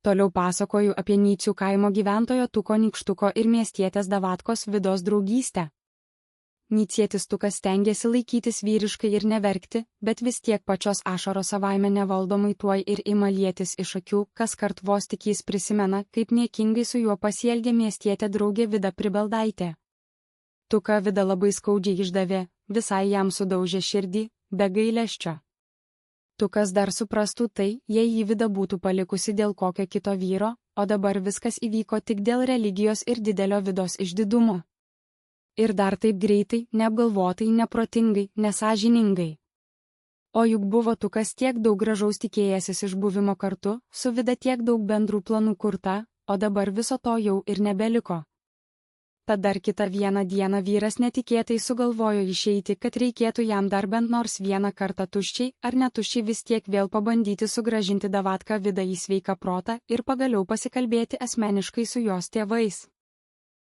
Toliau pasakoju apie Nycių kaimo gyventojo Tuko Nykštuko ir miestietės Davatkos Vidos draugystę. Nycietis Tukas stengiasi laikytis vyriškai ir neverkti, bet vis tiek pačios ašaros savaime nevaldomai tuoj ir ima lietis iš akių, kaskart vos tik jis prisimena, kaip niekingai su juo pasielgė miestietė draugė Vida Pribeldaitė. Tuką Vida labai skaudžiai išdavė, visai jam sudaužė širdį, be gailesčio. Tukas dar suprastų tai, jei jį Vida būtų palikusi dėl kokio kito vyro, o dabar viskas įvyko tik dėl religijos ir didelio Vidos išdidumo. Ir dar taip greitai, neapgalvotai, neprotingai, nesąžiningai. O juk buvo Tukas tiek daug gražaus tikėjęsis iš buvimo kartu, su Vida tiek daug bendrų planų kurta, o dabar viso to jau ir nebeliko. Tad dar kitą vieną dieną vyras netikėtai sugalvojo išeiti, kad reikėtų jam dar bent nors vieną kartą tuščiai ar netuščiai vis tiek vėl pabandyti sugrąžinti Davatką Vidą į sveiką protą ir pagaliau pasikalbėti asmeniškai su jos tėvais.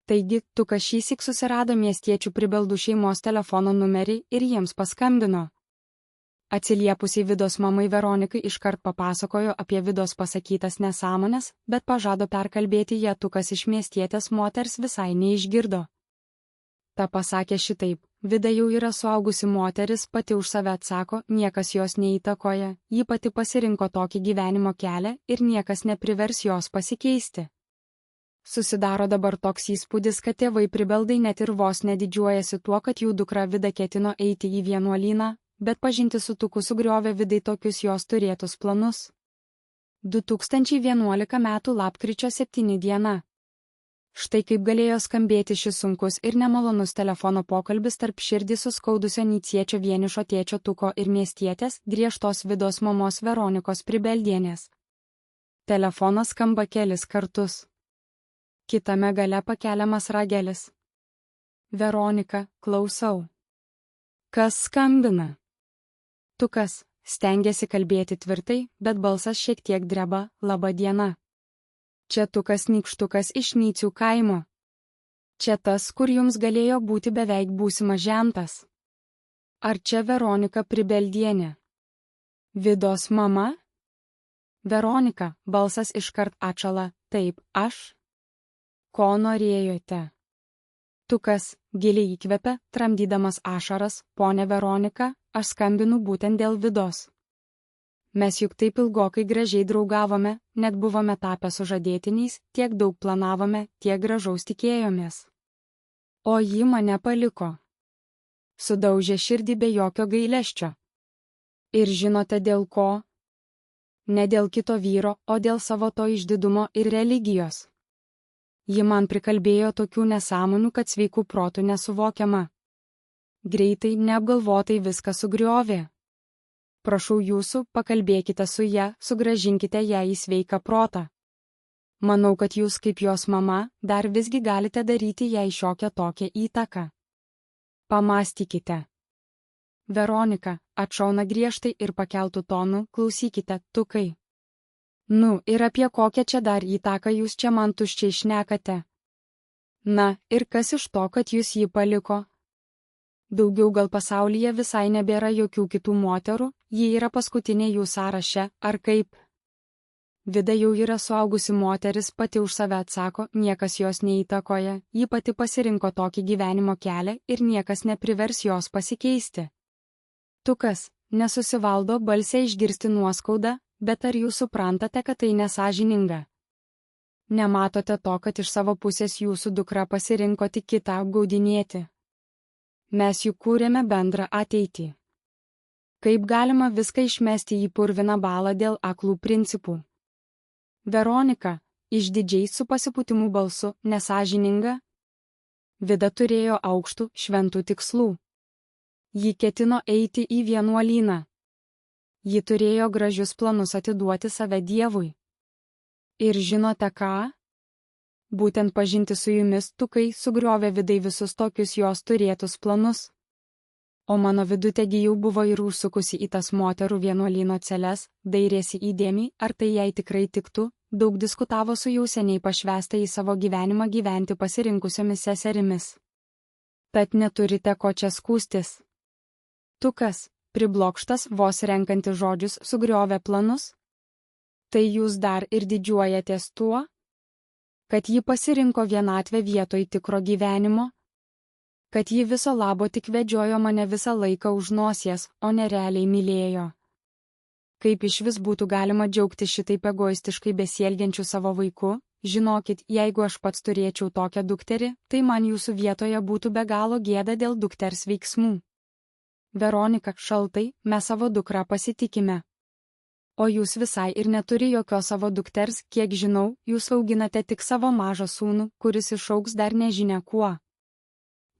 Taigi, Tukas šįsyk susirado miestiečių Pribeldų šeimos telefono numerį ir jiems paskambino. Atsiliepusiai Vidos mamai Veronikai iškart papasakojo apie Vidos pasakytas nesąmones, bet pažado perkalbėti ją Tukas iš miestietės moters visai neišgirdo. Ta pasakė šitaip: Vida jau yra suaugusi moteris, pati už save atsako, niekas jos neįtakoja, ji pati pasirinko tokį gyvenimo kelią ir niekas neprivers jos pasikeisti. Susidaro dabar toks įspūdis, kad tėvai Pribeldai net ir vos nedidžiuojasi tuo, kad jų dukra Vida ketino eiti į vienuolyną, bet pažinti su Tuku sugriovė Vidai tokius jos turėtus planus. 2011 m. lapkričio 7 diena. Štai kaip galėjo skambėti šis sunkus ir nemalonus telefono pokalbis tarp širdį suskaudusio nyciečio vienišo tėčio Tuko ir miestietės, griežtos Vidos mamos Veronikos Pribeldienės. Telefonas skamba kelis kartus. Kitame gale pakeliamas ragelis. Veronika, klausau. Kas skambina? Tukas, stengiasi kalbėti tvirtai, bet balsas šiek tiek dreba. Laba diena. Čia Tukas Nykštukas iš Nycių kaimo. Čia tas, kur jums galėjo būti beveik būsimas žentas. Ar čia Veronika Pribeldienė? Vidos mama? Veronika, balsas iškart atšala. Taip, aš. Ko norėjote? Tukas giliai įkvepia, tramdydamas ašaras, ponė Veronika, aš skambinu būtent dėl Vidos. Mes juk taip ilgokai gražiai draugavome, net buvome tapę sužadėtiniais, tiek daug planavome, tiek gražaus tikėjomės. O ji mane paliko. Sudaužė širdį be jokio gailesčio. Ir žinote dėl ko? Ne dėl kito vyro, o dėl savo to išdidumo ir religijos. Ji man prikalbėjo tokių nesąmonių, kad sveikų protų nesuvokiama. Greitai, neapgalvotai viską sugriovė. Prašau jūsų, pakalbėkite su ja, sugrąžinkite ją į sveiką protą. Manau, kad jūs kaip jos mama, dar visgi galite daryti jai šiokią tokią įtaką. Pamąstykite. Veronika, atšauna griežtai ir pakeltų tonų, klausykite, Tukai. Nu, ir apie kokią čia dar įtaką jūs čia man tuščiai šnekate? Na, ir kas iš to, kad jūs jį paliko? Daugiau gal pasaulyje visai nebėra jokių kitų moterų, ji yra paskutinė jų sąraše, ar kaip? Vida jau yra suaugusi moteris, pati už save atsako, niekas jos neįtakoja, ji pati pasirinko tokį gyvenimo kelią ir niekas neprivers jos pasikeisti. Tukas nesusivaldo balse išgirsti nuoskaudą, bet ar jūs suprantate, kad tai nesąžininga? Nematote to, kad iš savo pusės jūsų dukra pasirinko tik kitą apgaudinėti? Mes juk kūrėme bendrą ateitį. Kaip galima viską išmesti į purviną balą dėl aklų principų? Veronika, išdidžiai su pasipūtimu balsu, nesąžininga? Vida turėjo aukštų, šventų tikslų. Ji ketino eiti į vienuolyną. Ji turėjo gražius planus atiduoti save Dievui. Ir žinote ką? Būtent pažinti su jumis Tukai sugriovė Vidai visus tokius jos turėtus planus. O mano Vidutegi jau buvo ir užsukusi į tas moterų vienuolyno celes, dairėsi įdėmiai, ar tai jai tikrai tiktų, daug diskutavo su jau seniai pašvęsta į savo gyvenimą gyventi pasirinkusiomis seserimis. Tad neturite ko čia skųstis. Tukas, priblokštas, vos renkantis žodžius, sugriovė planus? Tai jūs dar ir didžiuojatės tuo, kad ji pasirinko vienatvę vietoj tikro gyvenimo, kad ji viso labo tik vedžiojo mane visą laiką už nosies, o nerealiai mylėjo. Kaip išvis būtų galima džiaugtis šitaip egoistiškai besielgiančiu savo vaiku? Žinokit, jeigu aš pats turėčiau tokią dukterį, tai man jūsų vietoje būtų be galo gėda dėl dukters veiksmų. Veronika, šaltai, mes savo dukrą pasitikime. O jūs visai ir neturi jokios savo dukters, kiek žinau, jūs auginate tik savo mažą sūnų, kuris išaugs dar nežinia kuo.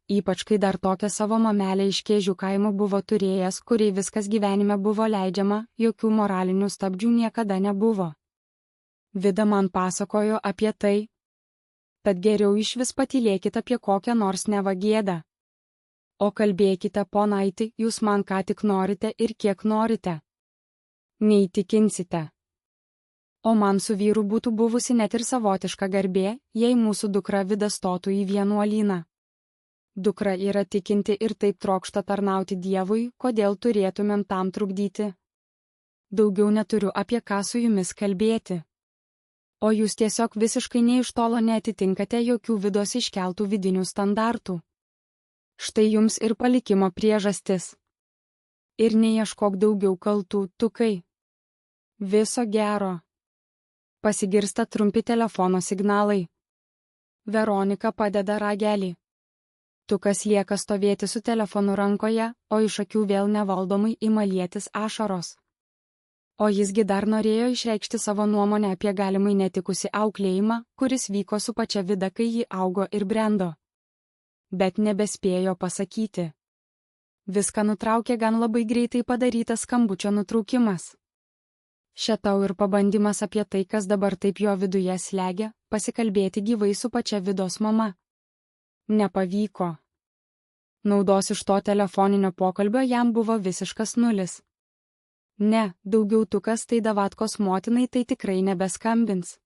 Ypač kai dar tokią savo mamelę iš Kėžių kaimo buvo turėjęs, kuriai viskas gyvenime buvo leidžiama, jokių moralinių stabdžių niekada nebuvo. Vida man pasakojo apie tai. Tad geriau išvis patylėkit apie kokią nors neva gėdą. O kalbėkite, ponaiti, jūs man ką tik norite ir kiek norite. Neįtikinsite. O man su vyru būtų buvusi net ir savotiška garbė, jei mūsų dukra Vida stotų į vienuolyną. Dukra yra tikinti ir taip trokšta tarnauti Dievui, kodėl turėtumėm tam trukdyti? Daugiau neturiu apie ką su jumis kalbėti. O jūs tiesiog visiškai nė iš tolo neatitinkate jokių Vidos iškeltų vidinių standartų. Štai jums ir palikimo priežastis. Ir neieškok daugiau kaltų, tukai. Viso gero. Pasigirsta trumpi telefono signalai. Veronika padeda ragelį. Tukas lieka stovėti su telefonu rankoje, o iš akių vėl nevaldomai ima lietis ašaros. O jisgi dar norėjo išreikšti savo nuomonę apie galimai netikusi auklėjimą, kuris vyko su pačia Vida, kai ji augo ir brendo. Bet nebespėjo pasakyti. Viską nutraukė gan labai greitai padarytas skambučio nutraukimas. Šia tau ir pabandymas apie tai, kas dabar taip jo viduje slegia, pasikalbėti gyvai su pačia Vidos mama. Nepavyko. Naudos iš to telefoninio pokalbio jam buvo visiškas nulis. Ne, daugiau Tukas tai Davatkos motinai tai tikrai nebeskambins.